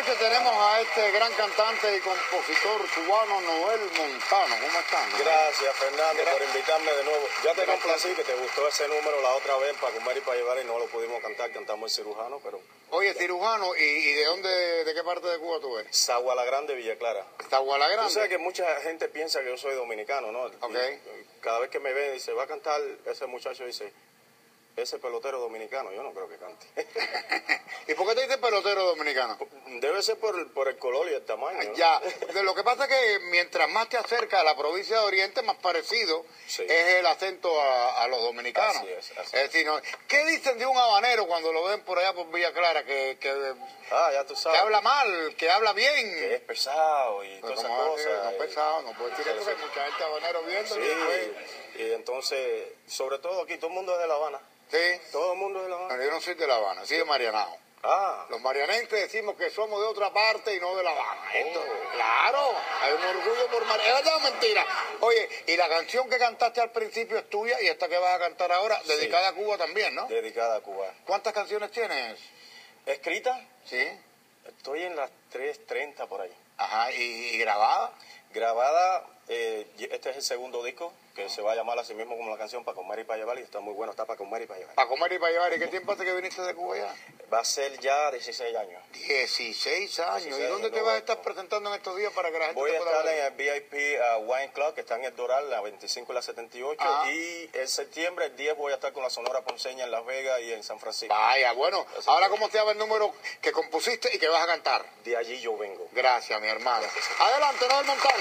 noches tenemos a este gran cantante y compositor cubano, Noel Montano. ¿Cómo están? Gracias, Fernando, por invitarme de nuevo. Ya te complací que te gustó ese número la otra vez para comer y para llevar y no lo pudimos cantar, cantamos el Cirujano, pero... Oye, Cirujano, ¿y de dónde, de qué parte de Cuba tú eres? Sagua la Grande, Villa Clara. Sagua la Grande. Tú sabes que mucha gente piensa que yo soy dominicano, ¿no? Okay. Y cada vez que me ve dice, va a cantar, ese muchacho dice, ese pelotero dominicano, yo no creo que cante. ¿Y por qué te dices pelotero dominicano? Debe ser por el color y el tamaño, ¿no? Ya, lo que pasa es que mientras más te acercas a la provincia de Oriente, más parecido es el acento a los dominicanos. Así es. Es decir, ¿no? ¿Qué dicen de un habanero cuando lo ven por allá por Villa Clara? Ya tú sabes. Que habla mal, que habla bien. Que es pesado y todas esas cosas. No es pesado, no puede decir eso, que hay mucha gente habanero viendo. Sí, y entonces, sobre todo aquí, todo el mundo es de La Habana. Sí. Todo el mundo es de La Habana. Pero yo no soy de La Habana, soy de Marianao. Los marianenses decimos que somos de otra parte y no de La Habana. Claro, hay un orgullo por Marianao. ¿Es verdad o mentira? Oye, y la canción que cantaste al principio es tuya y esta que vas a cantar ahora, dedicada a Cuba también, ¿no? Dedicada a Cuba. ¿Cuántas canciones tienes? ¿Escrita? Sí. Estoy en las 3:30 por ahí. Ajá, ¿y grabada? Grabada, este es el segundo disco, que se va a llamar así mismo como la canción Para Comer y Para Llevar, y está muy bueno, está para comer y para llevar. Para comer y para llevar. ¿Y qué tiempo hace que viniste de Cuba ya? Va a ser ya 16 años. 16 años. ¿Y dónde te vas a estar presentando en estos días para que la gente Voy a te pueda estar ver? en el VIP Wine Club, que está en el Doral, la 25 y la 78. Y en septiembre, el 10, voy a estar con la Sonora Ponceña en Las Vegas y en San Francisco. Vaya, bueno. Ahora, ¿cómo se llama el número que compusiste y que vas a cantar? De allí yo vengo. Gracias, mi hermano. Adelante, Noel Montano.